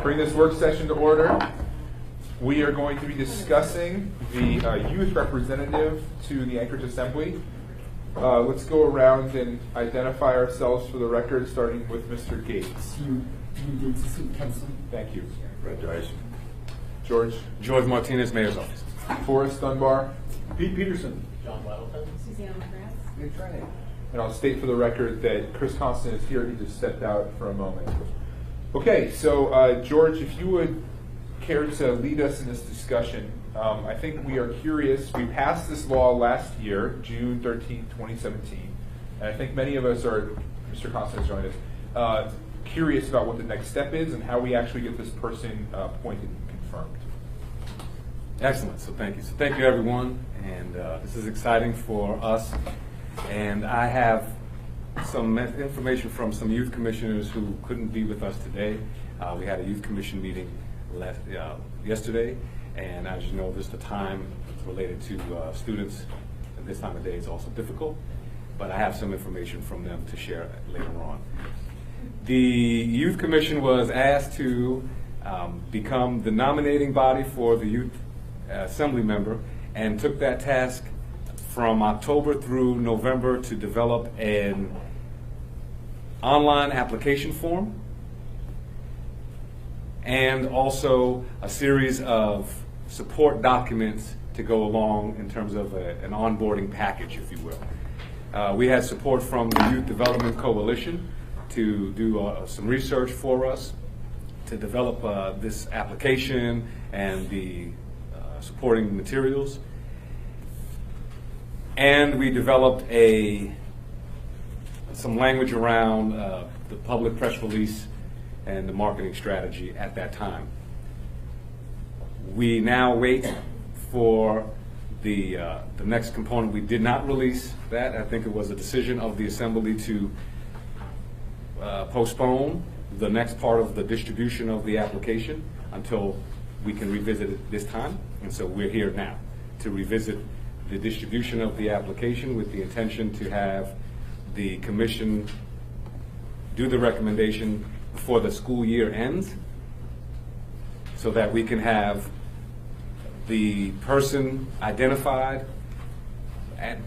Bring this work session to order. We are going to be discussing the youth representative to the Anchorage Assembly. Let's go around and identify ourselves for the record, starting with Mr. Gates. Thank you. Congratulations. George. George Martinez, Mayor's Office. Forrest Dunbar. Pete Peterson. John Weddleton. Suzanne McGrath. Good training. And I'll state for the record that Chris Constant is here. He just stepped out for a moment. Okay, so George, if you would care to lead us in this discussion. I think we are curious. We passed this law last year, June 13, 2017. And I think many of us are, Mr. Constant has joined us, curious about what the next step is and how we actually get this person appointed and confirmed. Excellent. So thank you. So thank you, everyone. And this is exciting for us. And I have some information from some youth commissioners who couldn't be with us today. We had a youth commission meeting yesterday. And as you know, the time related to students at this time of day is also difficult. But I have some information from them to share later on. The Youth Commission was asked to become the nominating body for the Youth Assembly member and took that task from October through November to develop an online application form and also a series of support documents to go along in terms of an onboarding package, if you will. We had support from the Youth Development Coalition to do some research for us to develop this application and the supporting materials. And we developed some language around the public press release and the marketing strategy at that time. We now wait for the next component. We did not release that. I think it was a decision of the Assembly to postpone the next part of the distribution of the application until we can revisit it this time. And so we're here now to revisit the distribution of the application with the intention to have the commission do the recommendation before the school year ends so that we can have the person identified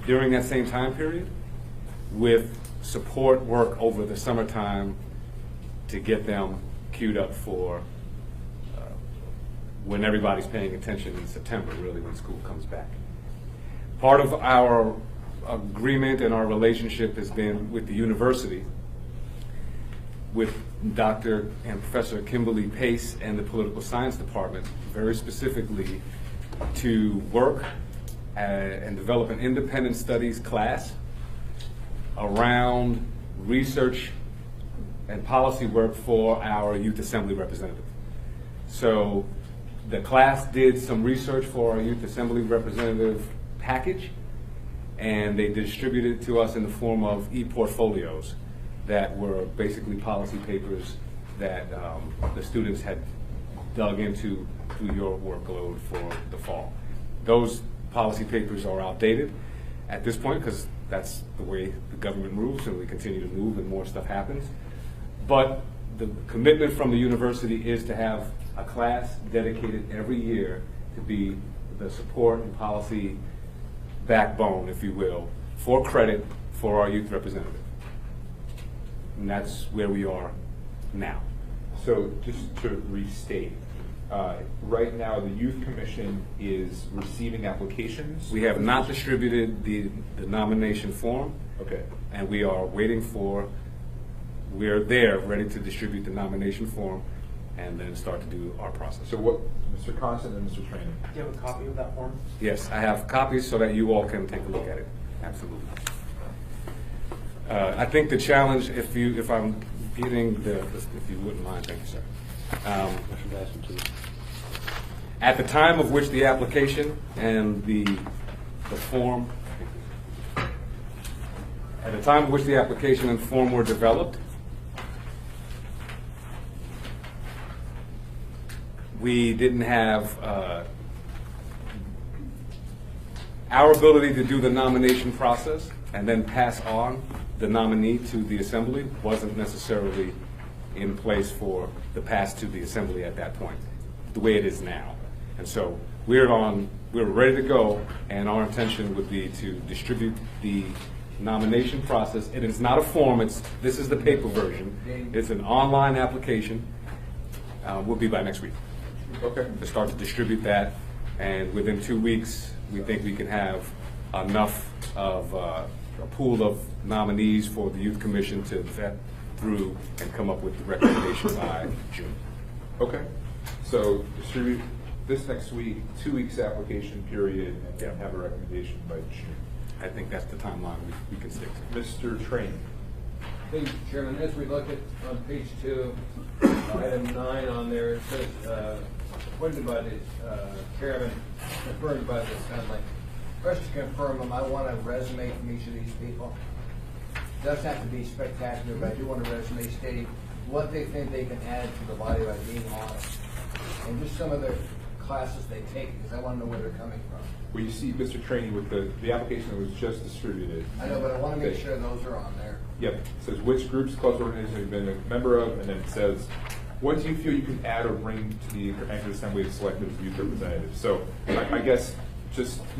during that same time period with support work over the summertime to get them queued up for when everybody's paying attention in September, really, when school comes back. Part of our agreement and our relationship has been with the university, with Dr. and Professor Kimberly Pace and the Political Science Department, very specifically to work and develop an independent studies class around research and policy work for our Youth Assembly representative. So the class did some research for our Youth Assembly representative package, and they distributed it to us in the form of e-portfolios that were basically policy papers that the students had dug into through your workload for the fall. Those policy papers are outdated at this point because that's the way the government moves, and we continue to move and more stuff happens. But the commitment from the university is to have a class dedicated every year to be the support and policy backbone, if you will, for credit for our youth representative. And that's where we are now. So just to restate, right now the Youth Commission is receiving applications. We have not distributed the nomination form. Okay. And we are waiting for, we're there ready to distribute the nomination form and then start to do our process. So what, Mr. Constant and Mr. Trainer? Do you have a copy of that form? Yes, I have copies so that you all can take a look at it. Absolutely. I think the challenge, if I'm getting if you wouldn't mind, thank you, sir. At the time of which the application and the form, at the time of which the application and form were developed, we didn't have our ability to do the nomination process and then pass on the nominee to the assembly wasn't necessarily in place for the pass to the assembly at that point, the way it is now. And so we're ready to go, and our intention would be to distribute the nomination process. It is not a form, this is the paper version. It's an online application. Will be by next week. Okay. To start to distribute that, and within 2 weeks, we think we can have enough of a pool of nominees for the Youth Commission to vet through and come up with the recommendation by June. Okay. So distribute this next week, 2 weeks application period, and then have a recommendation by June. I think that's the timeline we can stick to. Mr. Train. Thank you, Chairman. As we look at on page 2, item 9 on there, it says appointed by the chairman, confirmed by the assembly. First to confirm them, I want a resume from each of these people. It doesn't have to be spectacular, but I do want a resume stating what they think they can add to the body by being on it. And just some of the classes they take, because I want to know where they're coming from. Well, you see, Mr. Trainee, with the application that was just distributed. I know, but I want to make Okay. sure those are on there. Yep. It says which groups, clubs, organizations have you been a member of, and then it says, what do you feel you can add or bring to the Anchorage Assembly to select as youth representatives? So I guess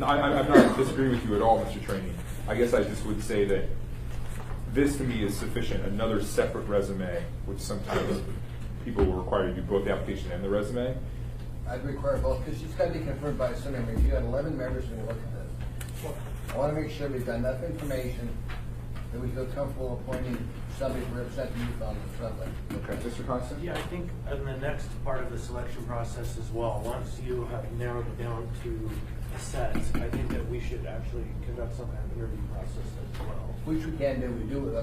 I'm not disagreeing with you at all, Mr. Trainee. I guess I just would say that this to me is sufficient. Another separate resume, which sometimes people will require you to do both the application and the resume. I'd require both, because it's got to be confirmed by a Senate. If you had 11 members when you look at this, I want to make sure we've got enough information that we feel comfortable appointing somebody to represent the youth on the assembly. Okay. Mr. Constant? Yeah, I think in the next part of the selection process as well, once you have narrowed it down to a set, I think that we should actually conduct some kind of interview process as well. Which we can do. We do with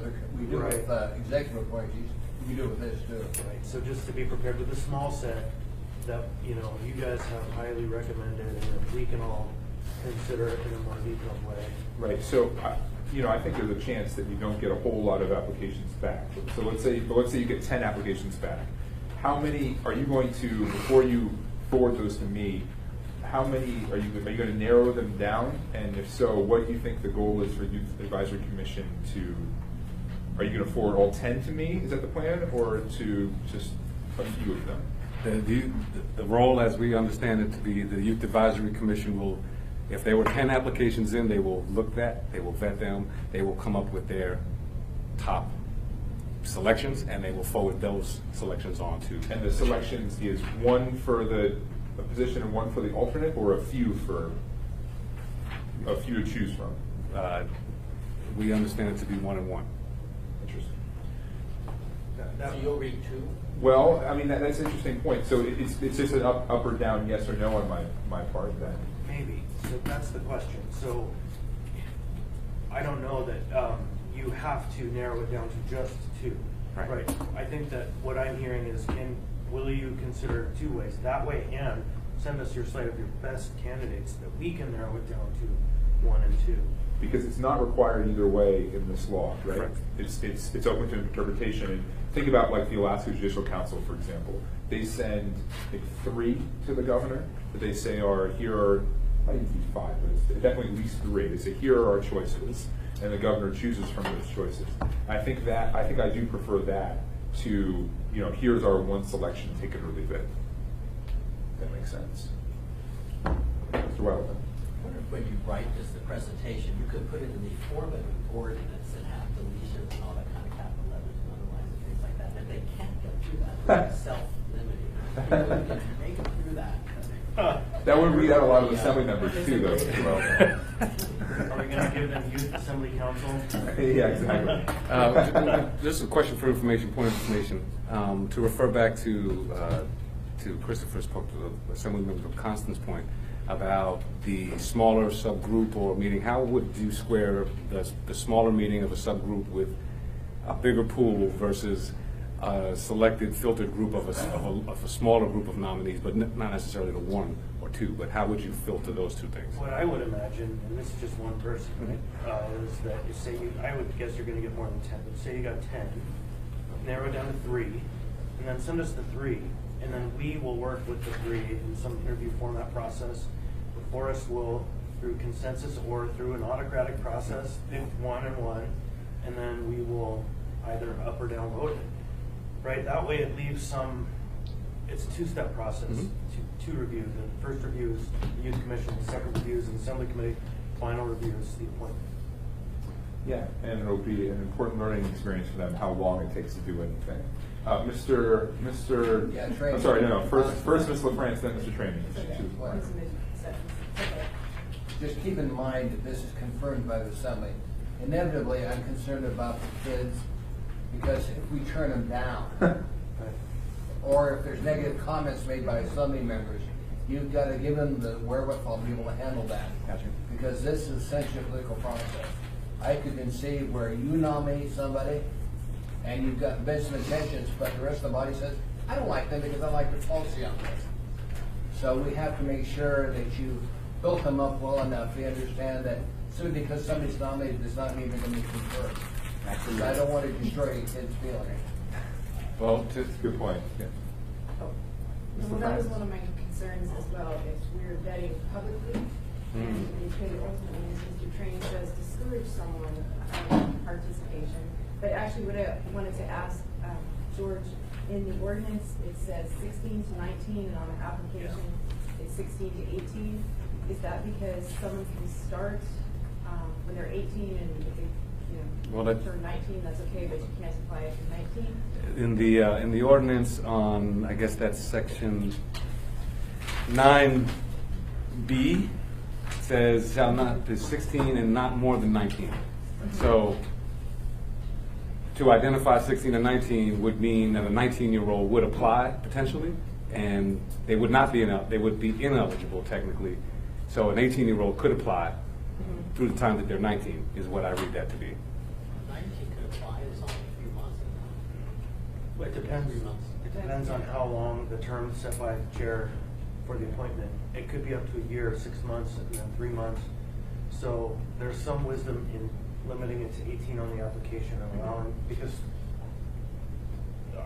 Right. executive appointees. We do with this too. Right, so just to be prepared with a small set that, you guys have highly recommended, and that we can all consider it in a more detailed way. Right. So, I think there's a chance that you don't get a whole lot of applications back. So let's say you get 10 applications back. How many are you going to, before you forward those to me, how many are you going to narrow them down? And if so, what do you think the goal is for Youth Advisory Commission to? Are you going to forward all 10 to me? Is that the plan, or to just a few of them? The role, as we understand it to be, the Youth Advisory Commission will, if there were 10 applications in, they will look at, they will vet them, they will come up with their top selections, and they will forward those selections on to. And the selections is one for the position and one for the alternate, or a few to choose from? We understand it to be 1 and 1. Interesting. So you'll read 2? Well, I mean, that's an interesting point. So it's just an up or down, yes or no on my part then. Maybe. So that's the question. So I don't know that you have to narrow it down to just 2. Right. I think that what I'm hearing is, will you consider 2 ways? That way, and send us your slate of your best candidates that we can narrow it down to 1 and 2. Because it's not required either way in this law, right? Correct. It's open to interpretation. And think about like the Alaska Judicial Council, for example. They send like 3 to the governor that they say here are, might even be 5, but it's definitely at least 3. They say here are our choices, and the governor chooses from those choices. I think I do prefer that to, here's our one selection, take it or leave it. That makes sense. Mr. Wildman. I wonder if when you write this, the presentation, you could put it in the formative ordinance and have deletions and all that kind of capital letters and underlines and things like that. If they can't get through that, it's self-limiting. If you can make it through that. That would read out a lot of assembly members too, though, Mr. Wildman. Are we going to give them youth assembly council? Yeah, exactly. This is a question for information, point of information. To refer back to Christopher's point, to the Assemblymember Constance's point about the smaller subgroup or meeting, how would you square the smaller meeting of a subgroup with a bigger pool versus a selected, filtered group of a smaller group of nominees, but not necessarily the 1 or 2, but how would you filter those 2 things? What I would imagine, and this is just one person, is that I would guess you're going to get more than 10, but say you got 10, narrow it down to 3, and then send us the 3, and then we will work with the 3 in some interview format process. The Forest will, through consensus or through an autocratic process, pick 1 and 1, and then we will either up or down vote it. right? That way it leaves some, it's a two-step process, Mhm. two reviews. The first review is the youth commission, the second review is the assembly committee, final review is the appointment. Yeah, and it'll be an important learning experience for them how long it takes to do anything. Mr. Yeah, I'm Trainee. sorry, no. First Ms. LaFrance, then Mr. Trainee. Just keep in mind that this is confirmed by the assembly. Inevitably, I'm concerned about the kids because if we turn them down, or if there's negative comments made by assembly members, you've got to give them the wherewithal to be able to handle that. Gotcha. Because this is essentially a political process. I could conceive where you nominate somebody and you've got the best of intentions, but the rest of the body says, I don't like them because I like the policy on this. So we have to make sure that you built them up well enough to understand that simply because somebody's nominated does not mean they're going to be confirmed. Absolutely. I don't want to destroy a kid's feelings. Well, That's a good point. Yeah. Well, that was one of my concerns as well, if we're vetting publicly, and it could ultimately, as Mr. Train says, discourage someone from participation. But actually, what I wanted to ask George, in the ordinance, it says 16 to 19, and on the application, it's 16 to 18. Is that because someone can start when they're 18, and if they, Well, that- turn 19, that's okay, but you can't apply it to 19? in the ordinance on, I guess that's section 9B, says shall not be 16 and not more than 19. So to identify 16 and 19 would mean that a 19-year-old would apply potentially, and they would not be they would be ineligible technically. So an 18-year-old could apply through the time that they're 19 is what I read that to be. 19 could apply as only a few months. It depends. 3 months. It depends on how long the term set by the chair for the appointment. It could be up to a year, 6 months, and then 3 months. So there's some wisdom in limiting it to 18 on the application and allowing, because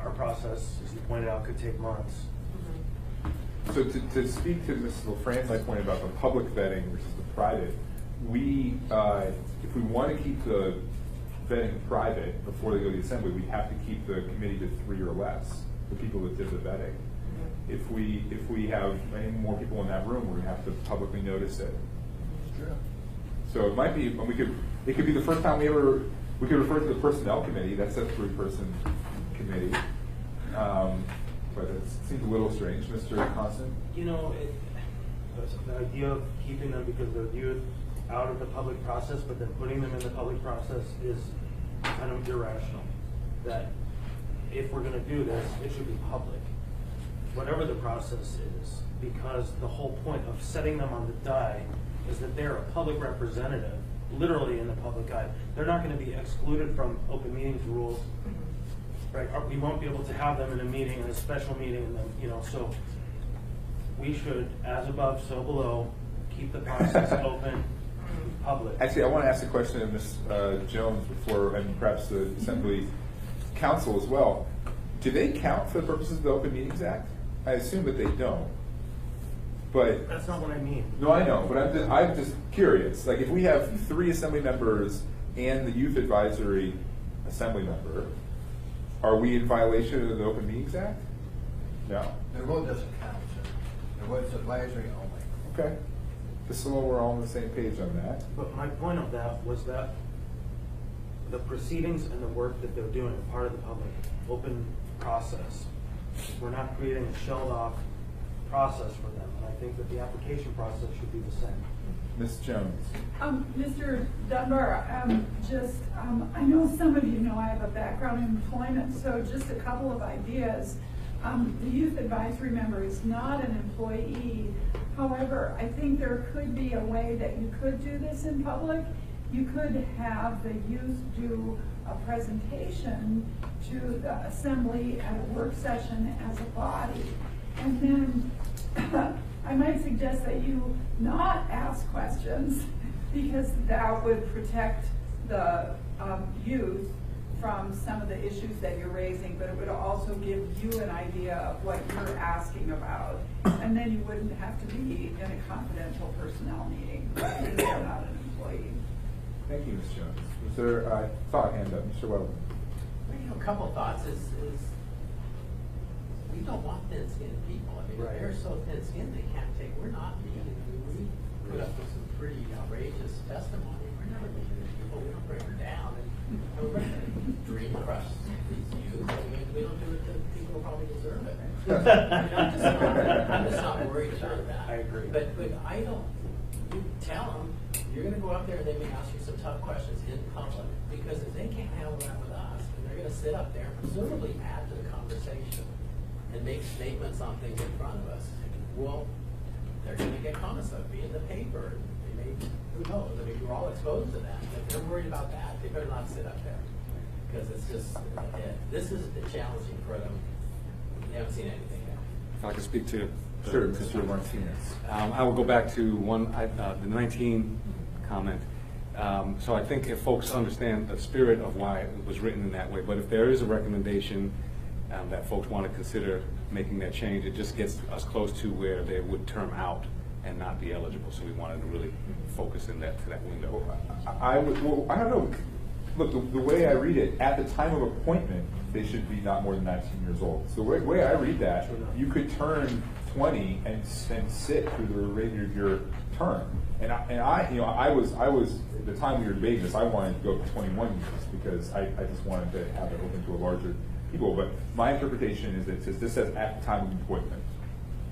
our process, as you pointed out, could take months. So to speak to Mrs. LaFrance's point about the public vetting versus the private, we, if we want to keep the vetting private before they go to the assembly, we have to keep the committee to 3 or less, the people that did the vetting. If we have many more people in that room, we're going to have to publicly notice it. True. So it might be, it could be the first time we could refer to the personnel committee, that's a 3-person committee. But it seems a little strange. Mr. Constant? You know, the idea of keeping them because they're youth out of the public process, but then putting them in the public process is kind of irrational. That if we're going to do this, it should be public, whatever the process is, because the whole point of setting them on the die is that they're a public representative, literally in the public eye. They're not going to be excluded from open meetings rules. Right, we won't be able to have them in a meeting, in a special meeting, and then, so we should, as above, so below, keep the process open, public. Actually, I want to ask a question of Ms. Jones before, and perhaps the Assembly Council as well. Do they count for the purposes of the Open Meetings Act? I assume that they don't. But That's not what I mean. no, I know, but I'm just curious. Like, if we have 3 Assembly members and the Youth Advisory Assembly member, are we in violation of the Open Meetings Act? No. Their vote doesn't count, sir. Their vote's advisory only. Okay. Just so we're all on the same page on that. But my point of that was that the proceedings and the work that they're doing are part of the public open process. We're not creating a shelled off process for them, and I think that the application process should be the same. Ms. Jones. Mr. Dunbar, I know some of you know I have a background in employment, so just a couple of ideas. The youth advisory member is not an employee. However, I think there could be a way that you could do this in public. You could have the youth do a presentation to the assembly at a work session as a body. And then I might suggest that you not ask questions because that would protect the youth from some of the issues that you're raising, but it would also give you an idea of what you're asking about. And then you wouldn't have to be in a confidential personnel meeting because you're not an employee. Thank you, Ms. Jones. Was there a thought hand up? Mr. Weldon. Well, a couple thoughts is we don't want thin-skinned people. I mean, if Right. they're so thin-skinned, they can't take, we're not meeting. I mean, we put up with some pretty outrageous testimony. We're never meeting these people. We don't bring them down. And we're going to dream crush these youth. I mean, we don't do it to people who probably deserve it. I'm just not worried about that. I agree. But I don't, you tell them, you're going to go up there and they may ask you some tough questions in public, because if they can't handle that with us, then they're going to sit up there and presumably add to the conversation and make statements on things in front of us. Well, they're going to get comments, they'll be in the paper. They may, who knows? I mean, we're all exposed to that. If they're worried about that, they better not sit up there, because it's just, this is challenging for them. They haven't seen anything yet. If I could speak to. Sure, Mr. Martinez. I will go back to the 19 comment. So I think if folks understand the spirit of why it was written in that way, but if there is a recommendation that folks want to consider making that change, it just gets us close to where they would term out and not be eligible. So we wanted to really focus in that to that window. I don't know. Look, the way I read it, at the time of appointment, they should be not more than 19 years old. So the way I read that, you could turn 20 and sit through the remainder of your term. And I was at the time we were debating this, I wanted to go to 21 years because I just wanted to have it open to a larger people. But my interpretation is that it says this says at the time of appointment,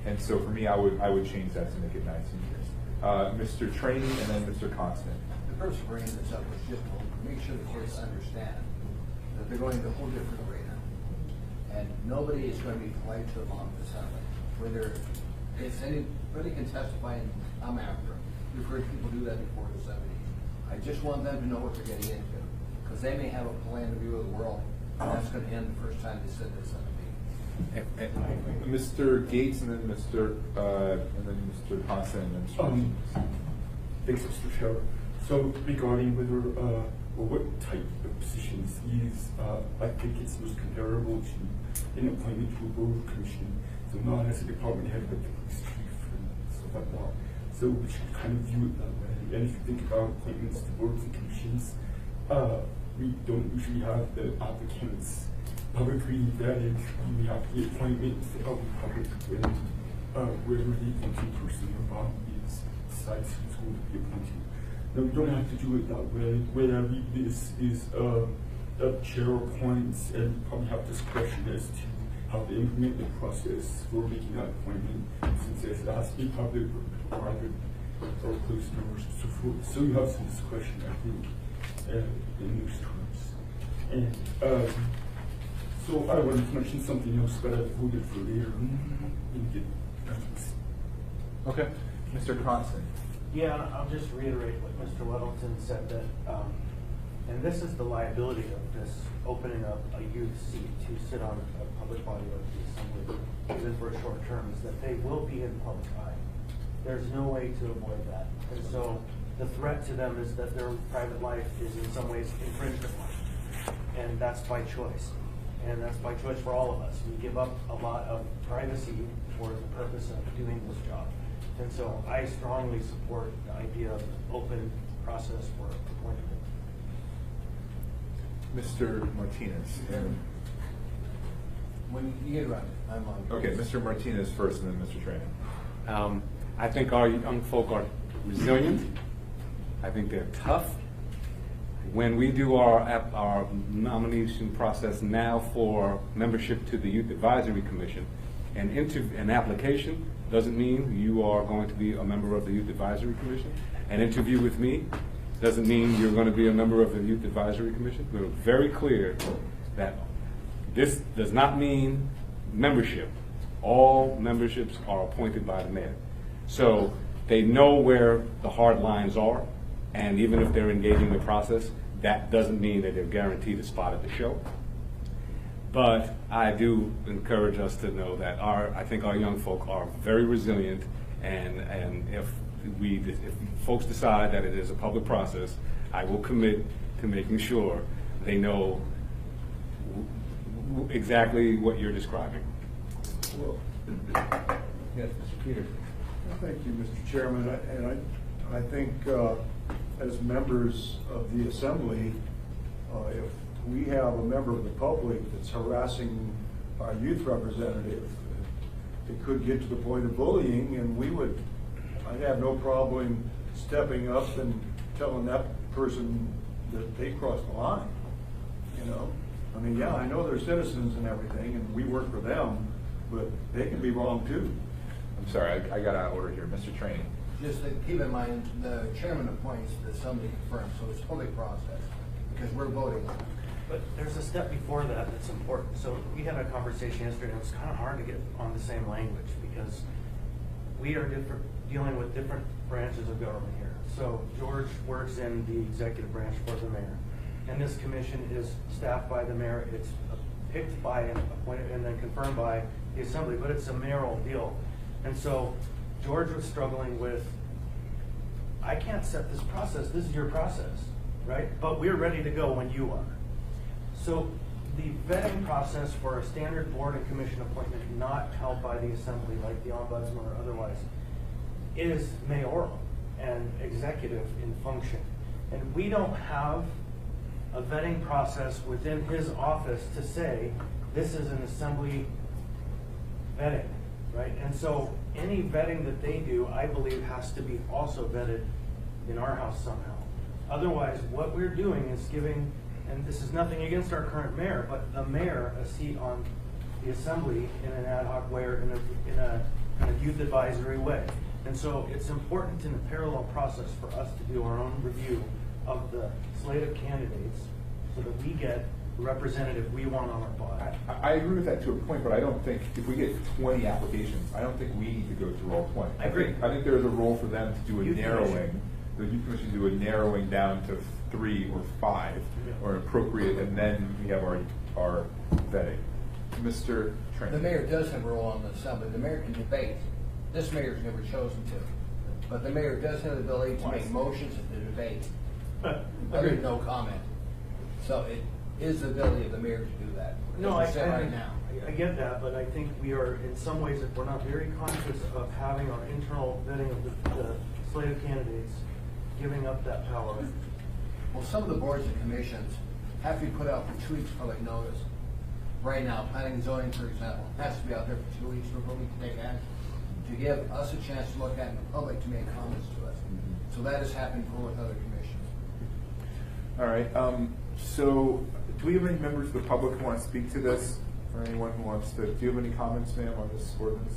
and so for me, I would change that to make it 19 years. Mr. Trainee and then Mr. Constant. The purpose of bringing this up was just to make sure the kids understand that they're going a whole different arena, and nobody is going to be polite to them on the assembly. Whether if anybody can testify, I'm after them. We've heard people do that before the 70s. I just want them to know what they're getting into, because they may have a plan to view of the world, and that's going to end the first time they said this on the meeting. Mr. Gates and then Mr. Constant and then Mr. Martinez. Thanks, Mr. Chair. So regarding whether or what type of positions is, I think it's most comparable to an appointment to a board or commission. So not as a department head, but the police chief and stuff like that. So we should kind of view it that way. And if you think about appointments to boards and commissions, we don't usually have the applicants publicly vetted. We have the appointments of the public when whether the appointed person or body decides who's going to be appointed. Now, we don't have to do it that way. The way I read this is the chair appoints, and we probably have discretion as to how they implement the process for making that appointment, since it has to be public or private or closed doors and so forth. So you have some discretion, I think, in those terms. And so I wanted to mention something else, but I voted for later. Okay, Mr. Constant. Yeah, I'll just reiterate what Mr. Weddleton said, that, and this is the liability of this opening up a youth seat to sit on a public body like the assembly, even for a short term, is that they will be in public eye. There's no way to avoid that. And so the threat to them is that their private life is in some ways infringed upon. And that's by choice. And that's by choice for all of us. We give up a lot of privacy for the purpose of doing this job. And so I strongly support the idea of open process for appointment. Mr. Martinez. When you get around it, I'm on. Okay, Mr. Martinez first and then Mr. Trainee. I think our young folk are resilient. I think they're tough. When we do our nomination process now for membership to the Youth Advisory Commission, an application doesn't mean you are going to be a member of the Youth Advisory Commission. An interview with me doesn't mean you're going to be a member of the Youth Advisory Commission. We're very clear that this does not mean membership. All memberships are appointed by the mayor. So they know where the hard lines are, and even if they're engaging the process, that doesn't mean that they're guaranteed a spot at the show. But I do encourage us to know that I think our young folk are very resilient, and if folks decide that it is a public process, I will commit to making sure they know exactly what you're describing. Well, yes, Mr. Peters. Thank you, Mr. Chairman. And I think as members of the Assembly, if we have a member of the public that's harassing our youth representative. It could get to the point of bullying, and I'd have no problem stepping up and telling that person that they crossed the line, you know? I mean, yeah, I know they're citizens and everything, and we work for them, but they can be wrong too. I'm sorry, I got out of order here. Mr. Trainee. Just to keep in mind, the chairman appoints that somebody confirms, so it's a public process, because we're voting on it. But there's a step before that that's important. So we had a conversation yesterday, and it was kind of hard to get on the same language because we are dealing with different branches of government here. So George works in the executive branch for the mayor, and this commission is staffed by the mayor. It's picked by and appointed and then confirmed by the assembly, but it's a mayoral deal. And so George was struggling with, I can't set this process. This is your process, right? But we're ready to go when you are. So the vetting process for a standard board and commission appointment not held by the assembly, like the ombudsman or otherwise, is mayoral and executive in function. And we don't have a vetting process within his office to say, this is an assembly vetting, right? And so any vetting that they do, I believe, has to be also vetted in our house somehow. Otherwise, what we're doing is giving, and this is nothing against our current mayor, but the mayor a seat on the assembly in an ad hoc way or in a kind of youth advisory way. And so it's important in a parallel process for us to do our own review of the slate of candidates so that we get the representative we want on our body. I agree with that to a point, but I don't think if we get 20 applications, I don't think we need to go through all 20. I agree. I think there's a role for them to do a Youth narrowing. Commission. The youth commission do a narrowing down to 3 or 5 Yeah. or appropriate, and then we have our vetting. Mr. Trainee. The mayor does have a role on the assembly. The mayor can debate. This mayor's never chosen to. But the mayor does have the ability to make motions at the debate. Other no comment. So it is the ability of the mayor to do that. No, As we say right now. I get that, but I think we are, in some ways, if we're not very conscious of having our internal vetting of the slate of candidates, giving up that power. Well, some of the boards and commissions have to be put out for 2 weeks public notice. Right now, planning and zoning, for example, has to be out there for 2 weeks for public to take action, to give us a chance to look at it and the public to make comments to us. So that has happened for with other commissions. All right. So do we have any members of the public who want to speak to this? Or anyone who wants to? Do you have any comments, ma'am, on this ordinance?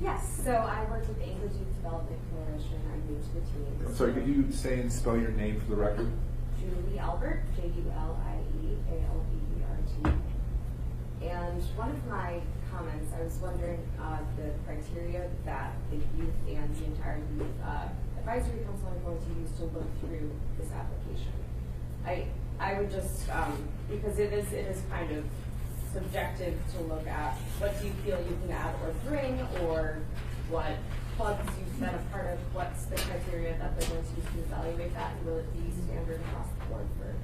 Yes, so I work with the Anchorage Youth Development Coalition. I'm new to the team. I'm sorry, could you say and spell your name for the record? Julie Albert, JULIEALBERT. And one of my comments, I was wondering the criteria that the youth and the entire youth advisory council are going to use to look through this application. I would just, because it is kind of subjective to look at what do you feel you can add or bring, or what clubs you've been a part of, what's the criteria that they're going to use to evaluate that, and will it be standard across the board for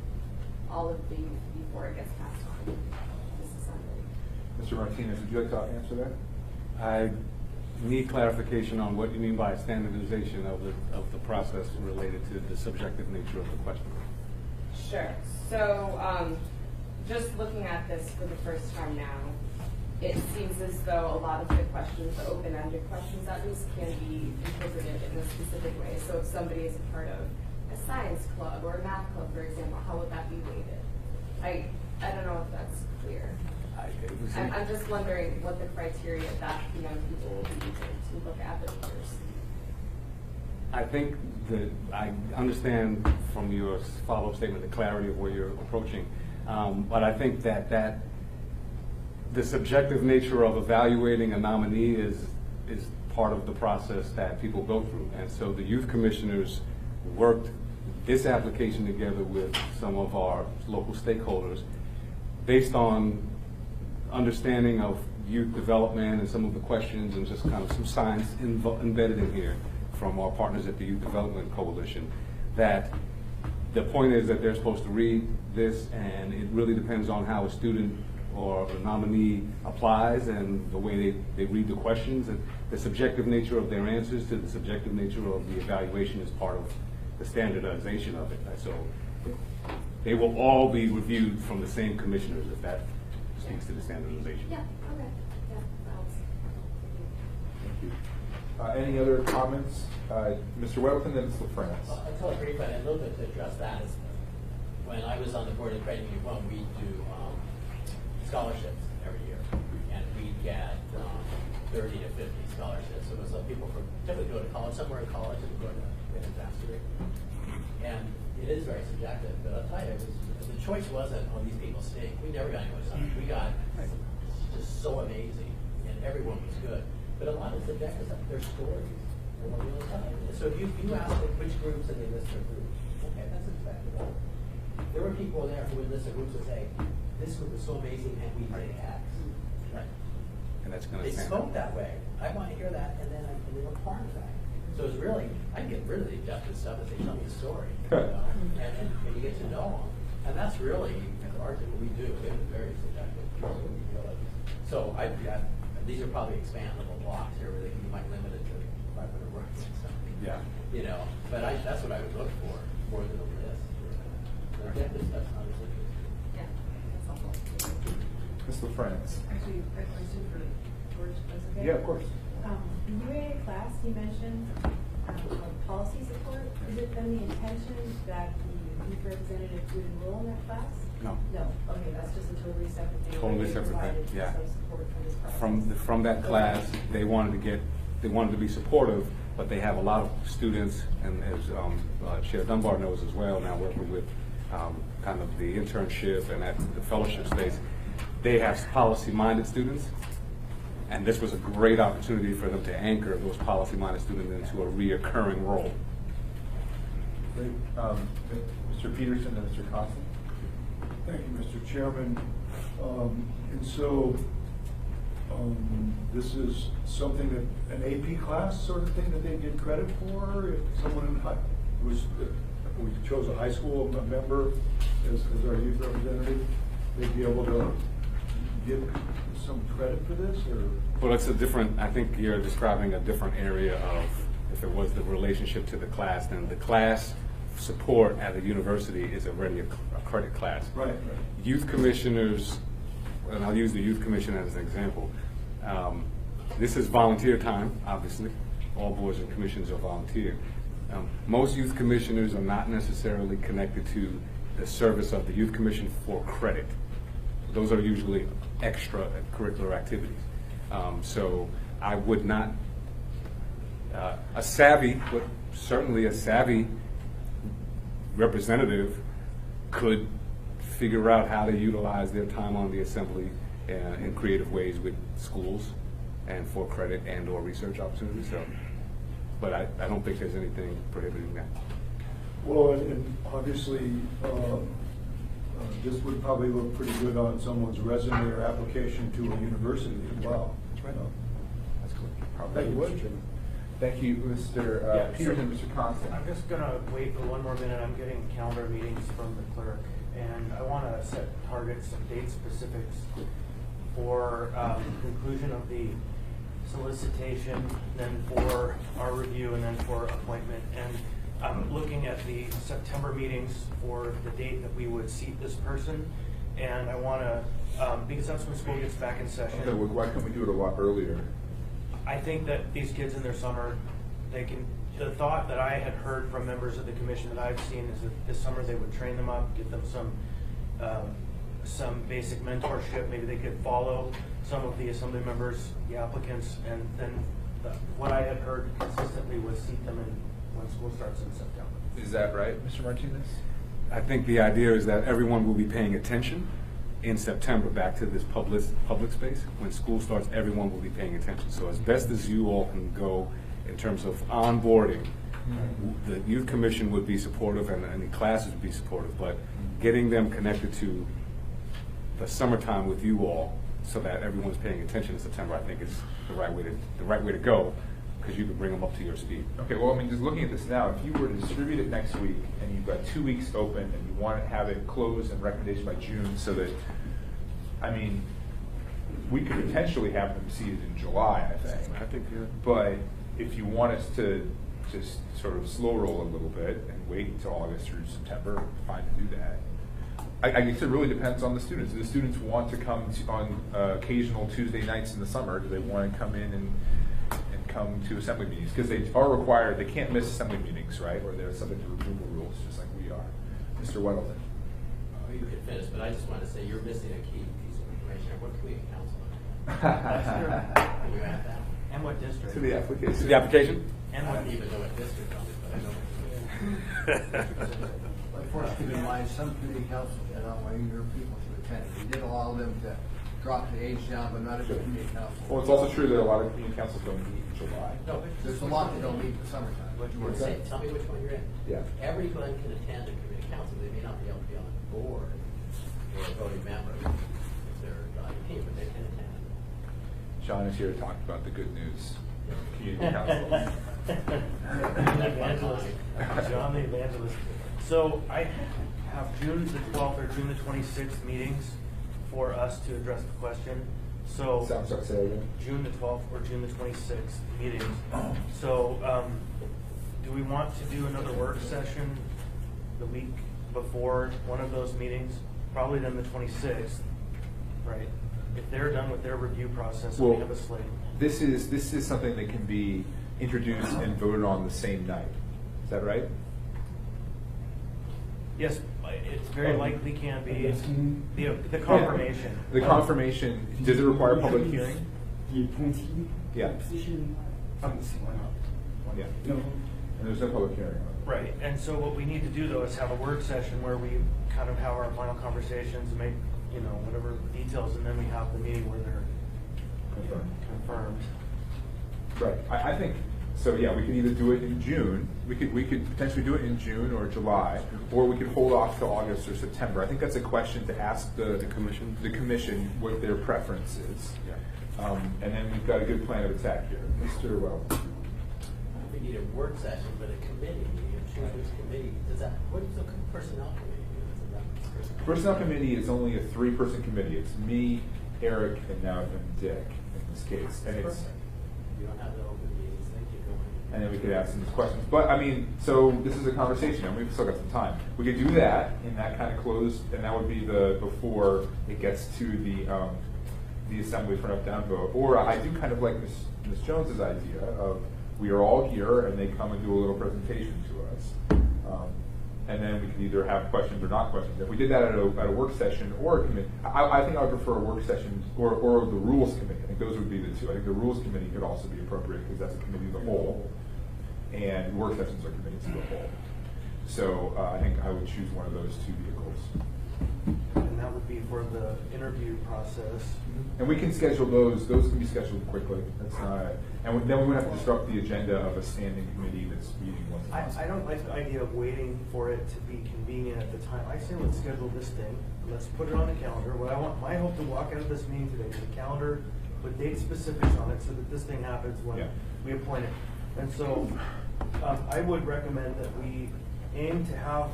all of the youth before it gets passed on this assembly? Mr. Martinez, would you like to answer that? I need clarification on what you mean by standardization of the process related to the subjective nature of the question. Sure. So just looking at this for the first time now, it seems as though a lot of the questions, the open-ended questions at least, can be interpreted in a specific way. So if somebody is a part of a science club or a math club, for example, how would that be weighted? I don't know if that's clear. I'm just wondering what the criteria that the young people will be using to look at their peers. I think that I understand from your follow-up statement the clarity of where you're approaching, but I think that the subjective nature of evaluating a nominee is part of the process that people go through. And so the youth commissioners worked this application together with some of our local stakeholders based on understanding of youth development and some of the questions and just kind of some science embedded in here from our partners at the Youth Development Coalition, that the point is that they're supposed to read this, and it really depends on how a student or a nominee applies and the way they read the questions, and the subjective nature of their answers to the subjective nature of the evaluation is part of the standardization of it. So they will all be reviewed from the same commissioners, if that speaks to the standardization. Yeah, okay, yeah, that helps. Thank you. Any other comments? Mr. Weddleton, then Ms. LaFrance. I'll tell a brief one, and a little bit to address that is, when I was on the board of credit union, we do scholarships every year, and we get 30 to 50 scholarships. So it was people from typically go to college, somewhere in college, and go to get an ambassador. And it is very subjective, but I'll tell you, the choice wasn't, oh, these people stink. We never got anyone to We got just so amazing, and everyone was good. But a lot of subjective stuff, their stories. So if you ask them which groups and they list their groups, okay, that's expected. There were people there who would list their groups and say, this group was so amazing and we did X. Right. And that's going to They spoke that way. I want to hear that, and then they were part of that. So it's really, I can get rid of the objective stuff and say, tell me a story. And you get to know them. And that's really largely what we do. It's very subjective. So these are probably expandable blocks here where you might limit it to 500 words or something. Yeah. But that's what I would look for, more than a list. The objective stuff's not as interesting. Yeah, that's helpful. Ms. LaFrance. Actually, a question for George, if that's okay? Yeah, of course. In UA class, you mentioned policy support. Is it then the intention that the youth representative would enroll in that class? No. No. Okay, that's just a totally separate thing. Totally They separate thing, provided yeah. some support for this process. From that class, they wanted to be supportive, but they have a lot of students, and as Chair Dunbar knows as well, now working with kind of the internship and at the fellowship space, they have policy-minded students, and this was a great opportunity for them to anchor those policy-minded students into a reoccurring role. Great. Mr. Peterson and Mr. Constant. Thank you, Mr. Chairman. And so this is something that an AP class sort of thing that they get credit for? If someone in we chose a high school member as our youth representative, they'd be able to get some credit for this, or? Well, it's a different, I think you're describing a different area of, if it was the relationship to the class, then the class support at the university is already a credit class. Right. Youth commissioners, and I'll use the youth commission as an example. This is volunteer time, obviously. All boards and commissions are volunteer. Most youth commissioners are not necessarily connected to the service of the youth commission for credit. Those are usually extra curricular activities. So I would not, certainly a savvy representative could figure out how to utilize their time on the assembly in creative ways with schools and for credit and or research opportunities. So, but I don't think there's anything prohibiting that. Well, and obviously, this would probably look pretty good on someone's resume or application to a university as well. That's right. That's cool. Thank you, Mr. Chairman. Thank you, Mr. Peters and Mr. Constant. I'm just gonna wait for one more minute. I'm getting calendar meetings from the clerk, and I want to set targets and date specifics for conclusion of the solicitation, then for our review, and then for appointment. And I'm looking at the September meetings for the date that we would seat this person. And I want to, because that's when school gets back in session. Okay, well, why can't we do it a lot earlier? I think that these kids in their summer, the thought that I had heard from members of the commission that I've seen is that this summer they would train them up, give them some basic mentorship. Maybe they could follow some of the assembly members, the applicants, and then what I had heard consistently was seat them when school starts in September. Is that right, Mr. Martinez? I think the idea is that everyone will be paying attention in September back to this public space. When school starts, everyone will be paying attention. So as best as you all can go in terms of onboarding, the youth commission would be supportive and the classes would be supportive, but getting them connected to the summertime with you all so that everyone's paying attention in September, I think is the right way to go, because you can bring them up to your speed. Okay, well, I mean, just looking at this now, if you were to distribute it next week and you've got 2 weeks open and you want to have it closed and recommendation by June so that, I mean, we could potentially have them seated in July, I think. I think, yeah. But if you want us to just sort of slow roll a little bit and wait until August through September, fine to do that. I guess it really depends on the students. Do the students want to come on occasional Tuesday nights in the summer? Do they want to come in and come to assembly meetings? Because they are required, they can't miss assembly meetings, right? Or they're subject to removal rules, just like we are. Mr. Weddleton. Oh, you could finish, but I just want to say you're missing a key piece of information. What community council? Are you at that? And what district? To the application. To the application? And I don't even know what district I'm in, but I know. But of course, keep in mind, some community councils are not wanting their people to attend. We did allow them to drop the age down, but not every community council. Well, it's also true that a lot of community councils don't meet in July. No, but There's a lot that don't meet in the summertime. Say, tell me which one you're in. Yeah. Everyone can attend a community council. They may not be able to be on the board or a voting member if they're IEP, but they can attend. John is here to talk about the good news. Community council. Evangelist. John the Evangelist. So I have June the 12th or June the 26th meetings for us to address the question. So Sounds like, say that again. June the 12th or June the 26th meetings. So do we want to do another work session the week before one of those meetings? Probably then the 26th, right? If they're done with their review process, and we have a slate. This is something that can be introduced and voted on the same night. Is that right? Yes, it's very likely can be the confirmation. The confirmation, does it require public hearing? The appointee Yeah. position, I don't see why not. Yeah. No. And there's no public hearing on it. Right, and so what we need to do though is have a work session where we kind of have our final conversations and make, whatever details, and then we have the meeting where they're confirmed. Right. I think, so yeah, we could either do it in June, we could potentially do it in June or July, or we could hold off to August or September. I think that's a question to ask the commission what their preference is. Yeah. And then we've got a good plan of attack here. Mr. Well. We need a work session, but a committee, you choose which committee, what is the personnel committee do? Personnel committee is only a 3-person committee. It's me, Eric, and now Dick in this case. And it's Perfect. You don't have the open meetings, thank you. and then we could ask some questions. But I mean, so this is a conversation, and we've still got some time. We could do that in that kind of closed, and that would be before it gets to the assembly for an up-down vote. Or I do kind of like Ms. Jones's idea of we are all here, and they come and do a little presentation to us. And then we could either have questions or not questions. If we did that at a work session or a committee, I think I would prefer a work session or the rules committee. I think those would be the two. I think the rules committee could also be appropriate because that's a committee of the whole, and work sessions are committees of the whole. So I think I would choose one of those two vehicles. And that would be for the interview process. And we can schedule those. Those can be scheduled quickly. That's not. And then we wouldn't have to disrupt the agenda of a standing committee that's meeting once a month. I don't like the idea of waiting for it to be convenient at the time. I say let's schedule this thing, let's put it on the calendar. What I want, my hope to walk out of this meeting today is a calendar with date specifics on it so that this thing happens when we appoint it. And so I would recommend that we aim to have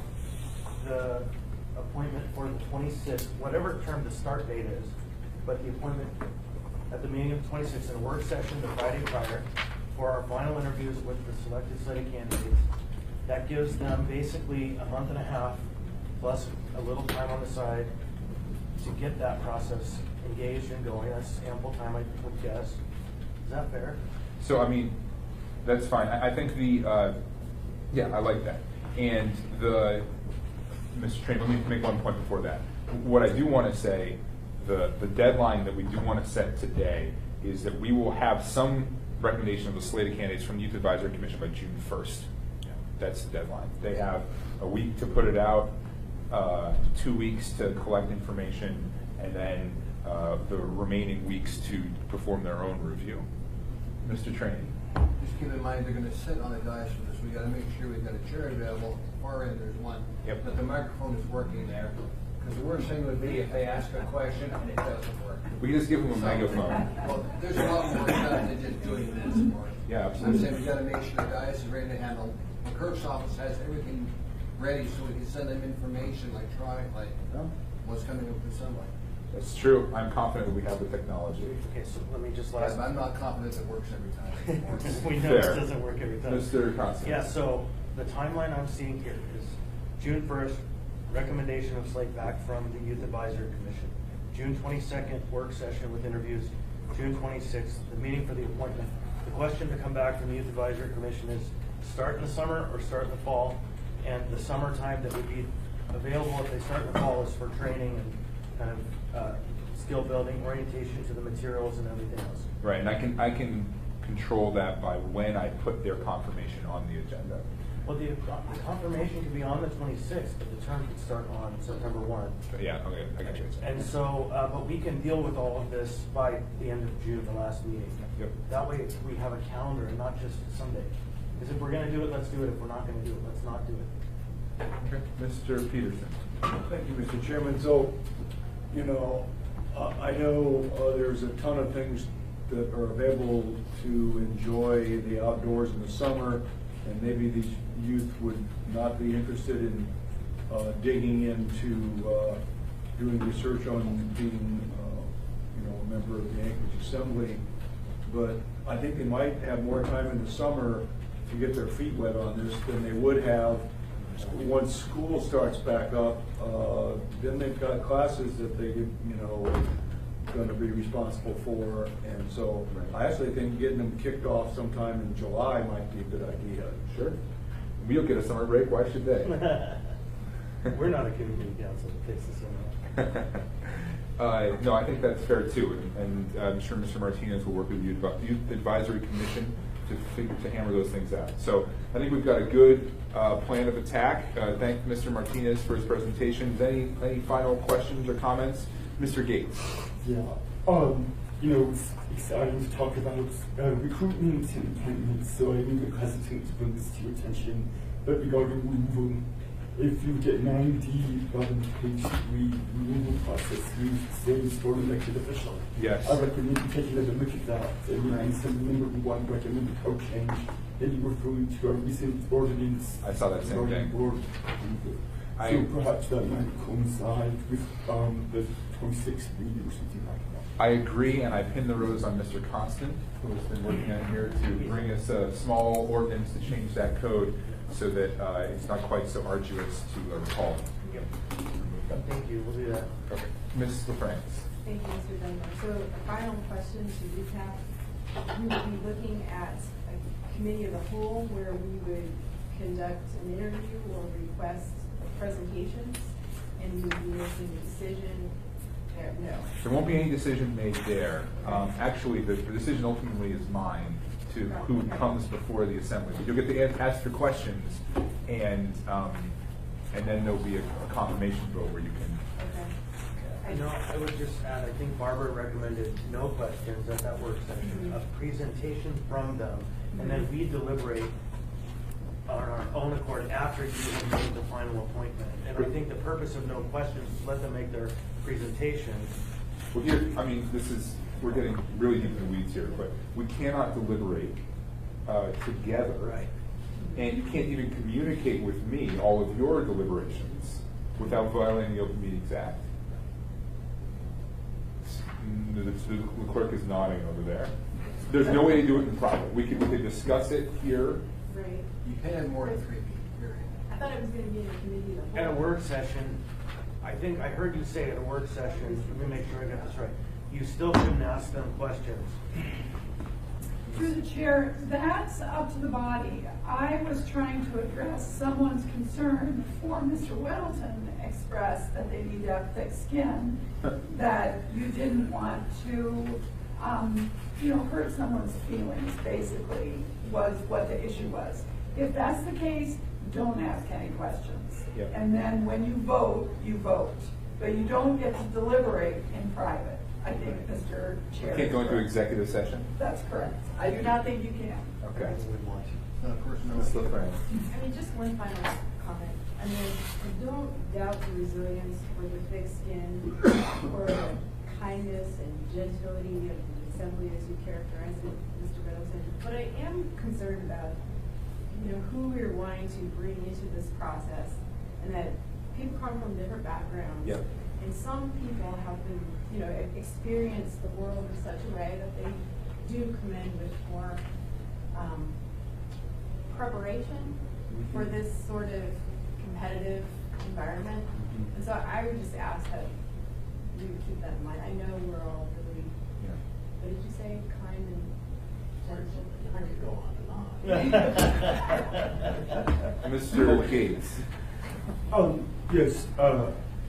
the appointment for the 26th, whatever term the start date is, but the appointment at the meeting of the 26th in a work session the Friday prior for our final interviews with the selected slate of candidates. That gives them basically a month and a half plus a little time on the side to get that process engaged and going. That's ample time, I would guess. Is that fair? So I mean, that's fine. I think I like that. And Mr. Train, let me make one point before that. What I do want to say, the deadline that we do want to set today is that we will have some recommendation of the slate of candidates from the Youth Advisory Commission by June 1st. That's the deadline. They have a week to put it out, 2 weeks to collect information, and then the remaining weeks to perform their own review. Mr. Trainee. Just keep in mind, they're gonna sit on the dais for this. We gotta make sure we've got a chair available. Far end, there's one. Yep. But the microphone is working there. Because the worst thing would be if they ask a question and it doesn't work. We can just give them a So, megaphone. Well, there's a lot more stuff than just doing this. Yeah, I'm absolutely. saying we gotta make sure the dais is ready to handle. The clerk's office has everything ready so we can send them information like what's coming up with sunlight. That's true. I'm confident that we have the technology. Okay, so let me just I'm not confident it works every time. we know Fair. it doesn't work every time. Mr. Constant. Yeah, so the timeline I'm seeing here is June 1st, recommendation of slate back from the Youth Advisory Commission. June 22nd, work session with interviews. June 26th, the meeting for the appointment. The question to come back from the Youth Advisory Commission is start in the summer or start in the fall? And the summertime that would be available if they start in the fall is for training and kind of skill building, orientation to the materials and everything else. Right, and I can control that by when I put their confirmation on the agenda. Well, the confirmation could be on the 26th, but the term could start on September 1. Yeah, okay, I got you. And so, but we can deal with all of this by the end of June, the last meeting. Yep. That way we have a calendar and not just someday. Because if we're going to do it, let's do it. If we're not going to do it, let's not do it. Okay. Mr. Peterson. Thank you, Mr. Chairman. So, you know, I know there's a ton of things that are available to enjoy the outdoors in the summer, and maybe these youth would not be interested in digging into doing research on being, you know, a member of the Anchorage Assembly. But I think they might have more time in the summer to get their feet wet on this than they would have once school starts back up. Then they've got classes that they, you know, going to be responsible for, and so I actually think getting them kicked off sometime in July might be a good idea. Sure. We'll get a summer break. Why should they? We're not a community council that takes the summer. No, I think that's fair too, and I'm sure Mr. Martinez will work with you about the Youth Advisory Commission to hammer those things out. So I think we've got a good plan of attack. Thank Mr. Martinez for his presentations. Any final questions or comments? Mr. Gates. Yeah, you know, it's exciting to talk about recruitment and appointments, so I'm a bit hesitant to bring this to your attention. But regarding removal, if you get 90 page 3 removal process used the same for elected official, Yes. I recommend you take a look at that. And I some member who want to recommend a code change, then you refer to our recent ordinance. I saw that same thing. So perhaps that might coincide with the 26th meeting or something like that. I agree, and I pin the rose on Mr. Constant, who has been working on here to bring us a small ordinance to change that code so that it's not quite so arduous to recall. Yep. Thank you. We'll do that. Perfect. Ms. LaFrance. Thank you, Mr. Dunbar. So a final question to recap. We would be looking at a committee of the whole where we would conduct an interview or request presentations, and we would be making a decision. No. There won't be any decision made there. Actually, the decision ultimately is mine to who comes before the assembly. You'll get to ask your questions, and then there'll be a confirmation vote where you can. Okay. You know, I would just add, I think Barbara recommended no questions at that work session, a presentation from them, and then we deliberate on our own accord after you have made the final appointment. And I think the purpose of no questions is let them make their presentation. Well, here, I mean, we're getting really deep in the weeds here, but we cannot deliberate together. Right. And you can't even communicate with me all of your deliberations without violating the Open Meetings Act. The clerk is nodding over there. There's no way to do it in private. We could discuss it here. Right. You can't have more than 3 people, period. I thought it was going to be in a committee of the At a whole. work session, I think I heard you say at a work session, let me make sure I got this right, you still shouldn't ask them questions. Through the chair, that's up to the body. I was trying to address someone's concern before Mr. Weddleton expressed that they need to have thick skin, that you didn't want to, hurt someone's feelings, basically, was what the issue was. If that's the case, don't ask any questions. Yep. And then when you vote, but you don't get to deliberate in private. I think, Mr. Chair. You can't go into executive session. That's correct. I do not think you can. Okay. No, of course, no. Ms. LaFrance. I mean, just one final comment. I mean, I don't doubt the resilience or the thick skin or the kindness and gentility of the assembly as you characterize it, Mr. Middleton. But I am concerned about, who we're wanting to bring into this process, and that people come from different backgrounds. Yep. And some people have been, experienced the world in such a way that they do come in with more preparation for this sort of competitive environment. And so I would just ask that we would keep that in mind. I know we're all really, what did you say, kind and gentle? I could go on and on. Mr. Gates. Yes,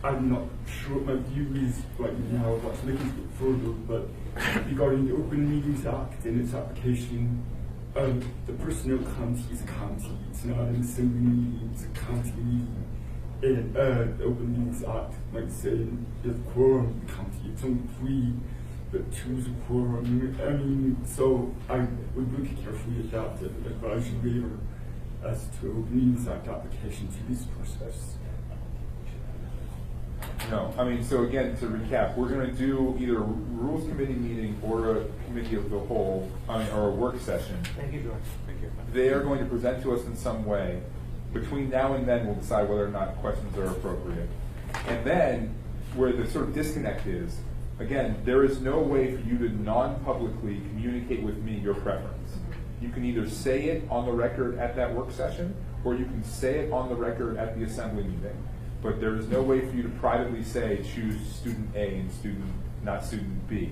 I'm not sure my view is right now, but looking a bit further, but regarding the Open Meetings Act and its application, the personnel county is a county. It's not an assembly meeting, it's a county meeting. And the Open Meetings Act might say the quorum of the county, it's only 3, but 2 is a quorum. I mean, so I would look carefully at that advisory waiver as to Open Meetings Act application to this process. No, I mean, so again, to recap, we're going to do either a rules committee meeting or a committee of the whole, or a work session. Thank you, George. Thank you. They are going to present to us in some way. Between now and then, we'll decide whether or not questions are appropriate. And then, where the sort of disconnect is, again, there is no way for you to non-publicly communicate with me your preference. You can either say it on the record at that work session, or you can say it on the record at the assembly meeting. But there is no way for you to privately say, choose student A and not student B,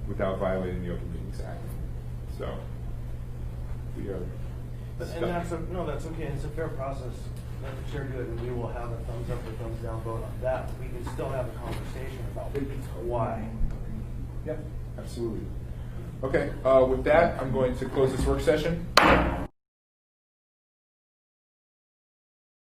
without violating the Open Meetings Act. So, we are But, stuck. and that's okay, it's a fair process. Let the chair do it, and we will have a thumbs up or thumbs down vote on that. We can still have a conversation about why. Yeah, absolutely. Okay, with that, I'm going to close this work session.